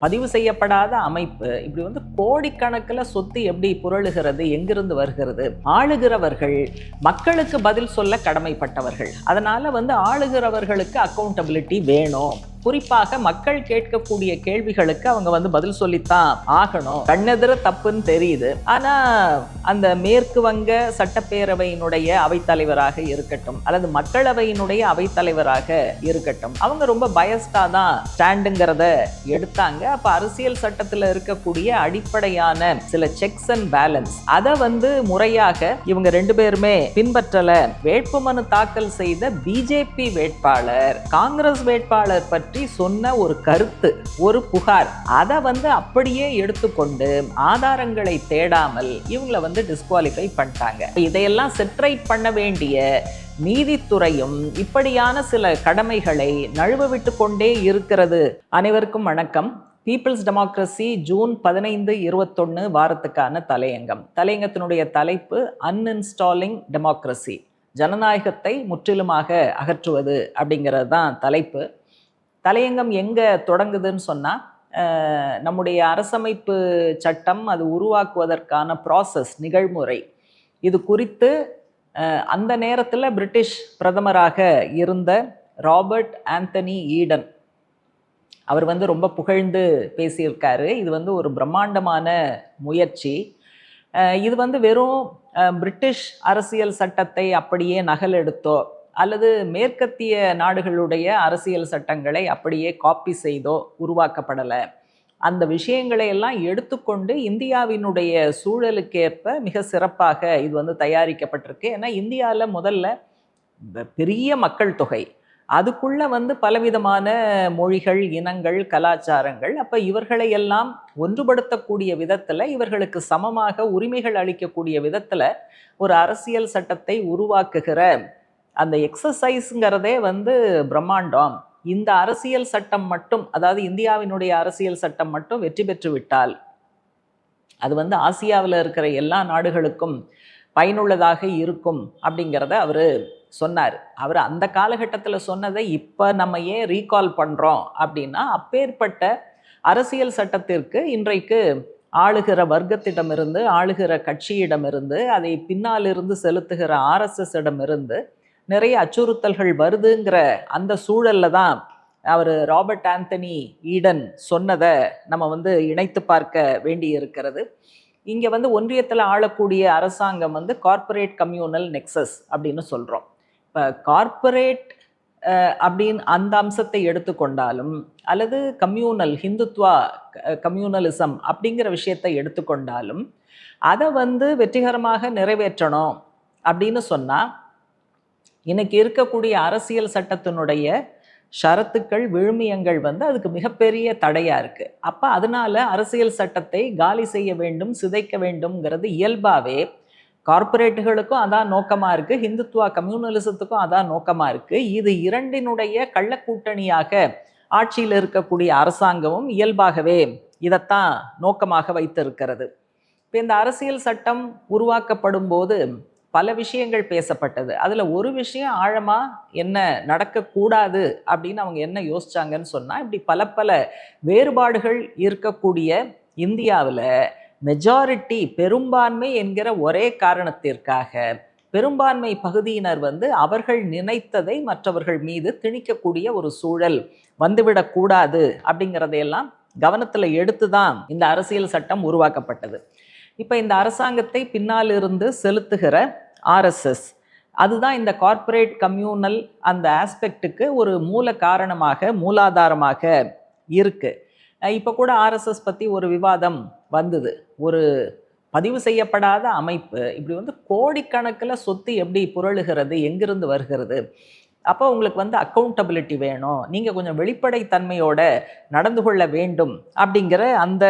பதிவு செய்யப்படாத அமைப்பு இப்படி கோடிக்கணக்கில் சொத்து எப்படி புரளுகிறது, எங்கிருந்து வருகிறது? ஆளுகிறவர்கள் மக்களுக்கு பதில் சொல்ல கடமைப்பட்டவர்கள். அதனால ஆளுகிறவர்களுக்கு அக்கௌண்டபிலிட்டி வேணும். குறிப்பாக மக்கள் கேட்கக்கூடிய கேள்விகளுக்கு அவங்க பதில் சொல்லித்தான் ஆகணும். கண்ணெதிர தப்புன்னு தெரியுது. ஆனா அந்த மேற்கு வங்க சட்டப்பேரவையினுடைய அவைத்தலைவராக இருக்கட்டும் அல்லது மக்களவையினுடைய அவைத்தலைவராக இருக்கட்டும், அவங்க ரொம்ப பயஸ்டா தான் ஸ்டாண்டுங்கிறத எடுத்தாங்க. அப்ப அரசியல் சட்டத்தில் இருக்கக்கூடிய அடிப்படையான சில செக்ஸ் அண்ட் பேலன்ஸ் அதை முறையாக இவங்க ரெண்டு பேருமே பின்பற்றல. வேட்புமனு தாக்கல் செய்த பிஜேபி வேட்பாளர் காங்கிரஸ் வேட்பாளர் பற்றி சொன்ன ஒரு கருத்து, ஒரு புகார், அதை அப்படியே எடுத்துக்கொண்டு ஆதாரங்களை தேடாமல் இவங்களை டிஸ்குவாலிஃபை பண்ணிட்டாங்க. இதையெல்லாம் செட்ரைட் பண்ண வேண்டிய நீதித்துறையும் இப்படியான சில கடமைகளை நழுவ விட்டு கொண்டே இருக்கிறது. அனைவருக்கும் வணக்கம். பீப்புள்ஸ் டெமோக்ரஸி ஜூன் 15, 21 வாரத்துக்கான தலையங்கம். தலையங்கத்தினுடைய தலைப்பு அன்இன்ஸ்டாலிங் டெமோக்ரஸி, ஜனநாயகத்தை முற்றிலுமாக அகற்றுவது அப்படிங்கிறது தான் தலைப்பு. தலையங்கம் எங்கே தொடங்குதுன்னு சொன்னால், நம்முடைய அரசமைப்பு சட்டம் அது உருவாக்குவதற்கான ப்ராசஸ், நிகழ்முறை, இது குறித்து அந்த நேரத்தில் பிரிட்டிஷ் பிரதமராக இருந்த ராபர்ட் ஆந்தனி ஈடன் அவர் ரொம்ப புகழ்ந்து பேசியிருக்காரு. இது ஒரு பிரம்மாண்டமான முயற்சி. இது வெறும் பிரிட்டிஷ் அரசியல் சட்டத்தை அப்படியே நகலெடுத்தோ அல்லது மேற்கத்திய நாடுகளுடைய அரசியல் சட்டங்களை அப்படியே காப்பி செய்தோ உருவாக்கப்படலை. அந்த விஷயங்களை எல்லாம் எடுத்துக்கொண்டு இந்தியாவினுடைய சூழலுக்கேற்ப மிக சிறப்பாக இது தயாரிக்கப்பட்டிருக்கு. ஏன்னா இந்தியாவில் முதல்ல பெரிய மக்கள் தொகை, அதுக்குள்ள பலவிதமான மொழிகள், இனங்கள், கலாச்சாரங்கள். அப்போ இவர்களை எல்லாம் ஒன்றுபடுத்தக்கூடிய விதத்தில், இவர்களுக்கு சமமாக உரிமைகள் அளிக்கக்கூடிய விதத்தில் ஒரு அரசியல் சட்டத்தை உருவாக்குகிற அந்த எக்ஸசைஸுங்கிறதே பிரம்மாண்டம். இந்த அரசியல் சட்டம் மட்டும், அதாவது இந்தியாவினுடைய அரசியல் சட்டம் மட்டும் வெற்றி பெற்று விட்டால் அது ஆசியாவில் இருக்கிற எல்லா நாடுகளுக்கும் பயனுள்ளதாக இருக்கும் அப்படிங்கிறத அவர் சொன்னார். அவர் அந்த காலகட்டத்தில் சொன்னதை இப்போ நம்ம ஏன் ரீகால் பண்ணுறோம் அப்படின்னா, அப்பேற்பட்ட அரசியல் சட்டத்திற்கு இன்றைக்கு ஆளுகிற வர்க்கத்திடமிருந்து, ஆளுகிற கட்சியிடமிருந்து, அதை பின்னாலிருந்து செலுத்துகிற RSS இடமிருந்து நிறைய அச்சுறுத்தல்கள் வருதுங்கிற அந்த சூழல்ல தான் அவர் ராபர்ட் ஆந்தனி ஈடன் சொன்னதை நம்ம இணைத்து பார்க்க வேண்டி இருக்கிறது. இங்கே ஒன்றியத்தில் ஆளக்கூடிய அரசாங்கம் கார்ப்பரேட் கம்யூனல் நெக்ஸஸ் அப்படின்னு சொல்கிறோம். இப்போ கார்ப்பரேட் அப்படின்னு அந்த அம்சத்தை எடுத்துக்கொண்டாலும் அல்லது கம்யூனல், ஹிந்துத்வா கம்யூனலிசம் அப்படிங்கிற விஷயத்தை எடுத்துக்கொண்டாலும் அதை வெற்றிகரமாக நிறைவேற்றணும் அப்படின்னு சொன்னால், இன்னைக்கு இருக்கக்கூடிய அரசியல் சட்டத்தினுடைய ஷரத்துக்கள், விழுமியங்கள் அதுக்கு மிகப்பெரிய தடையாக இருக்குது. அப்போ அதனால அரசியல் சட்டத்தை காலி செய்ய வேண்டும், சிதைக்க வேண்டும்ங்கிறது இயல்பாகவே கார்ப்பரேட்டுகளுக்கும் அதான் நோக்கமாக இருக்குது, ஹிந்துத்வா கம்யூனலிசத்துக்கும் அதான் நோக்கமாக இருக்குது. இது இரண்டினுடைய கள்ளக்கூட்டணியாக ஆட்சியில் இருக்கக்கூடிய அரசாங்கமும் இயல்பாகவே இதைத்தான் நோக்கமாக வைத்திருக்கிறது. இப்போ இந்த அரசியல் சட்டம் உருவாக்கப்படும் போது பல விஷயங்கள் பேசப்பட்டது. அதில் ஒரு விஷயம் ஆழமாக என்ன நடக்கக்கூடாது அப்படின்னு அவங்க என்ன யோசிச்சாங்கன்னு சொன்னால், இப்படி பல வேறுபாடுகள் இருக்கக்கூடிய இந்தியாவில் மெஜாரிட்டி, பெரும்பான்மை என்கிற ஒரே காரணத்திற்காக பெரும்பான்மை பகுதியினர் அவர்கள் நினைத்ததை மற்றவர்கள் மீது திணிக்கக்கூடிய ஒரு சூழல் வந்துவிடக்கூடாது அப்படிங்கிறதையெல்லாம் கவனத்தில் எடுத்து தான் இந்த அரசியல் சட்டம் உருவாக்கப்பட்டது. இப்போ இந்த அரசாங்கத்தை பின்னால் இருந்து செலுத்துகிற RSS அதுதான் இந்த கார்ப்பரேட் கம்யூனல் அந்த ஆஸ்பெக்டுக்கு ஒரு மூல காரணமாக, மூலாதாரமாக இருக்கு. இப்போ கூட RSS பற்றி ஒரு விவாதம் வந்தது. ஒரு பதிவு செய்யப்படாத அமைப்பு இப்படி கோடிக்கணக்கில் சொத்து எப்படி புரளுகிறது, எங்கிருந்து வருகிறது? அப்போ உங்களுக்கு அக்கௌண்டபிலிட்டி வேணும், நீங்கள் கொஞ்சம் வெளிப்படைத்தன்மையோட நடந்து கொள்ள வேண்டும் அப்படிங்கிற அந்த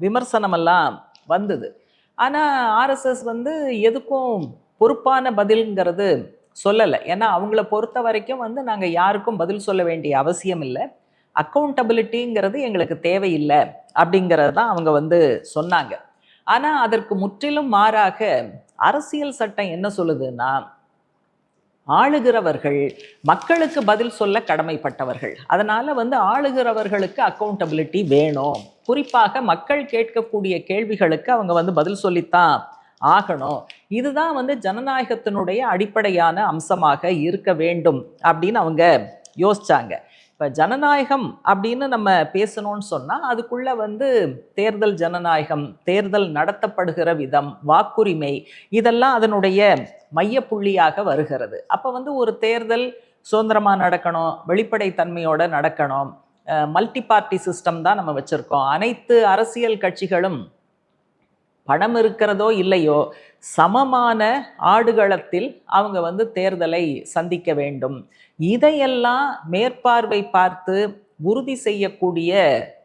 விமர்சனமெல்லாம் வந்தது. ஆனால் RSS எதுக்கும் பொறுப்பான பதில்ங்கிறது சொல்லலை. ஏன்னா அவங்கள பொறுத்த வரைக்கும் நாங்கள் யாருக்கும் பதில் சொல்ல வேண்டிய அவசியம் இல்லை, அக்கௌண்டபிலிட்டிங்கிறது எங்களுக்கு தேவையில்லை அப்படிங்கிறது தான் அவங்க சொன்னாங்க. ஆனால் அதற்கு முற்றிலும் மாறாக அரசியல் சட்டம் என்ன சொல்லுதுன்னா, ஆளுகிறவர்கள் மக்களுக்கு பதில் சொல்ல கடமைப்பட்டவர்கள். அதனால வந்து ஆளுகிறவர்களுக்கு அக்கௌண்டபிலிட்டி வேணும். குறிப்பாக மக்கள் கேட்கக்கூடிய கேள்விகளுக்கு அவங்க வந்து பதில் சொல்லித்தான் ஆகணும். இதுதான் வந்து ஜனநாயகத்தினுடைய அடிப்படையான அம்சமாக இருக்க வேண்டும் அப்படின்னு அவங்க யோசிச்சாங்க. இப்போ ஜனநாயகம் அப்படின்னு நம்ம பேசணும்னு சொன்னால் அதுக்குள்ள வந்து தேர்தல் ஜனநாயகம், தேர்தல் நடத்தப்படுகிற விதம், வாக்குரிமை, இதெல்லாம் அதனுடைய மையப்புள்ளியாக வருகிறது. அப்போ வந்து ஒரு தேர்தல் சுதந்திரமாக நடக்கணும், வெளிப்படைத்தன்மையோட நடக்கணும். மல்டி பார்ட்டி சிஸ்டம் தான் நம்ம வச்சுருக்கோம். அனைத்து அரசியல் கட்சிகளும் பணம் இருக்கிறதோ இல்லையோ சமமான ஆடுகளத்தில் அவங்க வந்து தேர்தலை சந்திக்க வேண்டும். இதையெல்லாம் மேற்பார்வை பார்த்து உறுதி செய்யக்கூடிய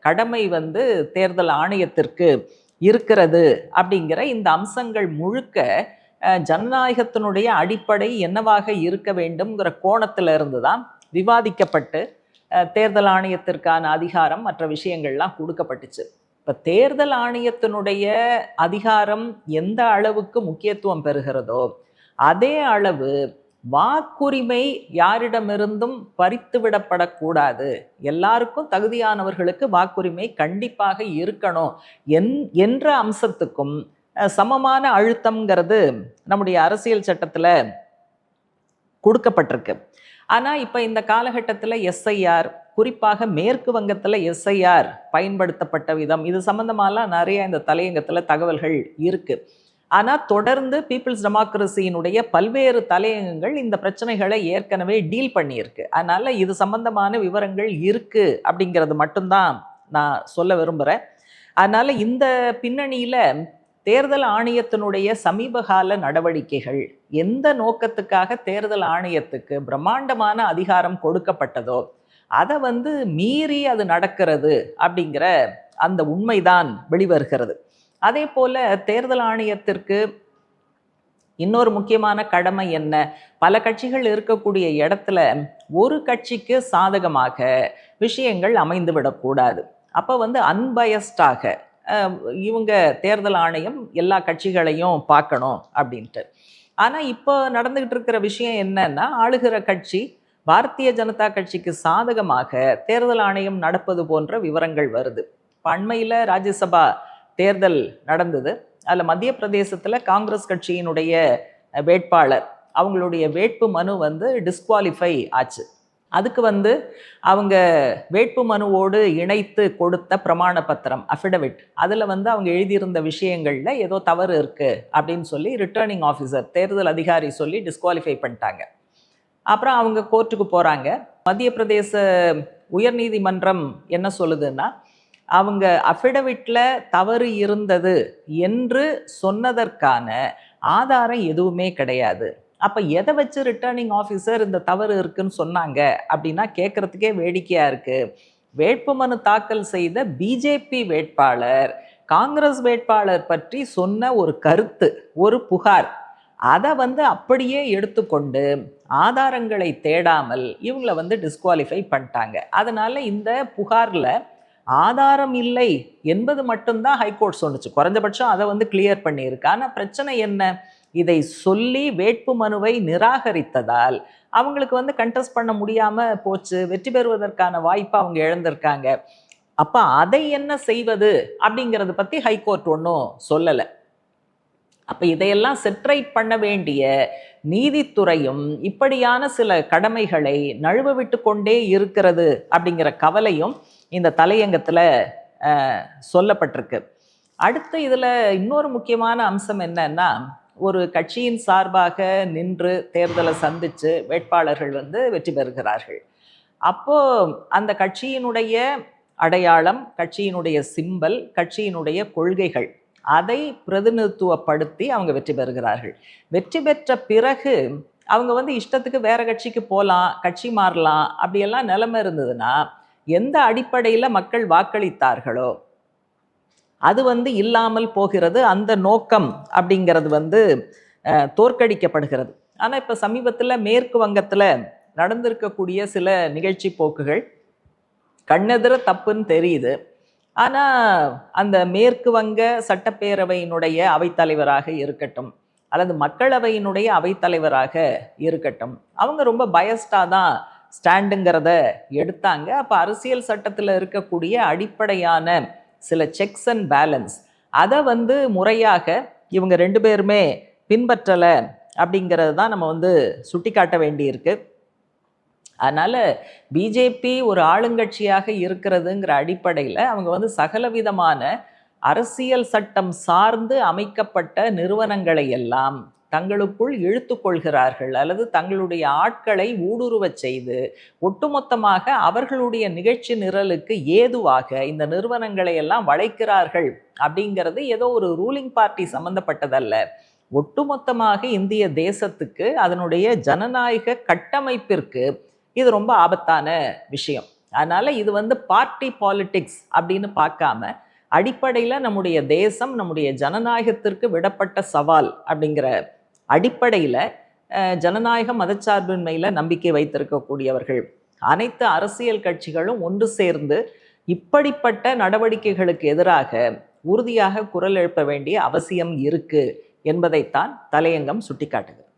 கடமை வந்து தேர்தல் ஆணையத்திற்கு இருக்கிறது. அப்படிங்கிற இந்த அம்சங்கள் முழுக்க ஜனநாயகத்தினுடைய அடிப்படை என்னவாக இருக்க வேண்டும்ங்கிற கோணத்துல இருந்து தான் விவாதிக்கப்பட்டு தேர்தல் ஆணையத்திற்கான அதிகாரம் மற்ற விஷயங்கள்லாம் கொடுக்கப்பட்டுச்சு. இப்போ தேர்தல் ஆணையத்தினுடைய அதிகாரம் எந்த அளவுக்கு முக்கியத்துவம் பெறுகிறதோ அதே அளவு வாக்குரிமை யாரிடமிருந்தும் பறித்து விடப்படக்கூடாது. எல்லாருக்கும் தகுதியானவர்களுக்கு வாக்குரிமை கண்டிப்பாக இருக்கணும் என்ற அம்சத்துக்கும் சமமான அழுத்தம்ங்கிறது நம்முடைய அரசியல் சட்டத்தில் கொடுக்கப்பட்டிருக்கு. ஆனால் இப்போ இந்த காலகட்டத்தில் எஸ்ஐஆர், குறிப்பாக மேற்கு வங்கத்தில் எஸ்ஐஆர் பயன்படுத்தப்பட்ட விதம், இது சம்பந்தமாலாம் நிறைய இந்த தலையங்கத்தில் தகவல்கள் இருக்கு. ஆனால் தொடர்ந்து பீப்புள்ஸ் டெமோக்ரஸியினுடைய பல்வேறு தலையங்கங்கள் இந்த பிரச்சனைகளை ஏற்கனவே டீல் பண்ணியிருக்கு. அதனால இது சம்பந்தமான விவரங்கள் இருக்கு அப்படிங்கிறது மட்டும்தான் நான் சொல்ல விரும்புகிறேன். அதனால இந்த பின்னணியில் தேர்தல் ஆணையத்தினுடைய சமீபகால நடவடிக்கைகள் எந்த நோக்கத்துக்காக தேர்தல் ஆணையத்துக்கு பிரம்மாண்டமான அதிகாரம் கொடுக்கப்பட்டதோ அதை வந்து மீறி அது நடக்கிறது அப்படிங்கிற அந்த உண்மைதான் வெளிவருகிறது. அதே போல தேர்தல் ஆணையத்திற்கு இன்னொரு முக்கியமான கடமை என்ன? பல கட்சிகள் இருக்கக்கூடிய இடத்துல ஒரு கட்சிக்கு சாதகமாக விஷயங்கள் அமைந்து விடக்கூடாது. அப்போ வந்து அன்பயஸ்டாக இவங்க தேர்தல் ஆணையம் எல்லா கட்சிகளையும் பார்க்கணும் அப்படின்ட்டு. ஆனால் இப்போ நடந்துகிட்டு இருக்கிற விஷயம் என்னன்னா, ஆளுகிற கட்சி பாரதிய ஜனதா கட்சிக்கு சாதகமாக தேர்தல் ஆணையம் நடப்பது போன்ற விவரங்கள் வருது. அண்மையில் ராஜ்யசபா தேர்தல் நடந்தது. அதில் மத்திய பிரதேசத்தில் காங்கிரஸ் கட்சியினுடைய வேட்பாளர் அவங்களுடைய வேட்பு மனு வந்து டிஸ்குவாலிஃபை ஆச்சு. அதுக்கு வந்து அவங்க வேட்பு மனுவோடு இணைத்து கொடுத்த பிரமாண பத்திரம், அஃபிடவிட், அதில் வந்து அவங்க எழுதியிருந்த விஷயங்களில் ஏதோ தவறு இருக்குது அப்படின்னு சொல்லி ரிட்டர்னிங் ஆஃபீஸர், தேர்தல் அதிகாரி சொல்லி டிஸ்குவாலிஃபை பண்ணிட்டாங்க. அப்புறம் அவங்க கோர்ட்டுக்கு போகிறாங்க. மத்திய பிரதேச உயர்நீதிமன்றம் என்ன சொல்லுதுன்னா, அவங்க அஃபிடவிட்டில் தவறு இருந்தது என்று சொன்னதற்கான ஆதாரம் எதுவுமே கிடையாது. அப்போ எதை வச்சு ரிட்டர்னிங் ஆஃபீஸர் இந்த தவறு இருக்குன்னு சொன்னாங்க அப்படின்னா கேட்குறதுக்கே வேடிக்கையாக இருக்குது. வேட்புமனு தாக்கல் செய்த பிஜேபி வேட்பாளர் காங்கிரஸ் வேட்பாளர் பற்றி சொன்ன ஒரு கருத்து, ஒரு புகார், அதை வந்து அப்படியே எடுத்துக்கொண்டு ஆதாரங்களை தேடாமல் இவங்களை வந்து டிஸ்குவாலிஃபை பண்ணிட்டாங்க. அதனால் இந்த புகாரில் ஆதாரம் இல்லை என்பது மட்டும்தான் ஹைகோர்ட் சொன்னுச்சு. குறைஞ்சபட்சம் அதை வந்து கிளியர் பண்ணியிருக்கு. ஆனால் பிரச்சனை என்ன? இதை சொல்லி வேட்பு மனுவை நிராகரித்ததால் அவங்களுக்கு வந்து கண்டெஸ்ட் பண்ண முடியாமல் போச்சு. வெற்றி பெறுவதற்கான வாய்ப்பை அவங்க இழந்திருக்காங்க. அப்போ அதை என்ன செய்வது அப்படிங்கிறத பற்றி ஹைகோர்ட் ஒன்றும் சொல்லலை. அப்போ இதையெல்லாம் செட்ரைட் பண்ண வேண்டிய நீதித்துறையும் இப்படியான சில கடமைகளை நழுவ விட்டு கொண்டே இருக்கிறது அப்படிங்கிற கவலையும் இந்த தலையங்கத்தில் சொல்லப்பட்டிருக்கு. அடுத்து இதில் இன்னொரு முக்கியமான அம்சம் என்னன்னா, ஒரு கட்சியின் சார்பாக நின்று தேர்தலை சந்தித்து வேட்பாளர்கள் வந்து வெற்றி பெறுகிறார்கள். அப்போது அந்த கட்சியினுடைய அடையாளம், கட்சியினுடைய சிம்பல், கட்சியினுடைய கொள்கைகள், அதை பிரதிநிதித்துவப்படுத்தி அவங்க வெற்றி பெறுகிறார்கள். வெற்றி பெற்ற பிறகு அவங்க வந்து இஷ்டத்துக்கு வேற கட்சிக்கு போகலாம், கட்சி மாறலாம். அப்படியெல்லாம் நிலைமை இருந்ததுன்னா எந்த அடிப்படையில் மக்கள் வாக்களித்தார்களோ அது வந்து இல்லாமல் போகிறது. அந்த நோக்கம் அப்படிங்கிறது வந்து தோற்கடிக்கப்படுகிறது. ஆனால் இப்போ சமீபத்தில் மேற்கு வங்கத்தில் நடந்திருக்கக்கூடிய சில நிகழ்ச்சி போக்குகள் கண்ணெதிர தப்புன்னு தெரியுது. ஆனால் அந்த மேற்கு வங்க சட்டப்பேரவையினுடைய அவைத்தலைவராக இருக்கட்டும், அல்லது மக்களவையினுடைய அவைத்தலைவராக இருக்கட்டும், அவங்க ரொம்ப பயஸ்டாக தான் ஸ்டாண்டுங்கிறத எடுத்தாங்க. அப்போ அரசியல் சட்டத்தில் இருக்கக்கூடிய அடிப்படையான சில செக்ஸ் அண்ட் பேலன்ஸ் அதை வந்து முறையாக இவங்க 2 பேருமே பின்பற்றலை அப்படிங்கிறது தான் நம்ம வந்து சுட்டி காட்ட வேண்டியிருக்கு. அதனால் பிஜேபி ஒரு ஆளுங்கட்சியாக இருக்கிறதுங்கிற அடிப்படையில் அவங்க வந்து சகலவிதமான அரசியல் சட்டம் சார்ந்து அமைக்கப்பட்ட நிறுவனங்களை எல்லாம் தங்களுக்குள் இழுத்து கொள்கிறார்கள், அல்லது தங்களுடைய ஆட்களை ஊடுருவச் செய்து ஒட்டுமொத்தமாக அவர்களுடைய நிகழ்ச்சி நிரலுக்கு ஏதுவாக இந்த நிறுவனங்களை எல்லாம் வளைக்கிறார்கள். அப்படிங்கிறது ஏதோ ஒரு ரூலிங் பார்ட்டி சம்பந்தப்பட்டதல்ல, ஒட்டுமொத்தமாக இந்திய தேசத்துக்கு அதனுடைய ஜனநாயக கட்டமைப்பிற்கு இது ரொம்ப ஆபத்தான விஷயம். அதனால இது வந்து பார்ட்டி பாலிடிக்ஸ் அப்படின்னு பார்க்காம அடிப்படையில் நம்முடைய தேசம் நம்முடைய ஜனநாயகத்திற்கு விடப்பட்ட சவால் அப்படிங்கிற அடிப்படையில் ஜனநாயக மதச்சார்பின்மையில் நம்பிக்கை வைத்திருக்கக்கூடியவர்கள் அனைத்து அரசியல் கட்சிகளும் ஒன்று சேர்ந்து இப்படிப்பட்ட நடவடிக்கைகளுக்கு எதிராக உறுதியாக குரல் எழுப்ப வேண்டிய அவசியம் இருக்கு என்பதைத்தான் தலையங்கம் சுட்டிக்காட்டுகிறது.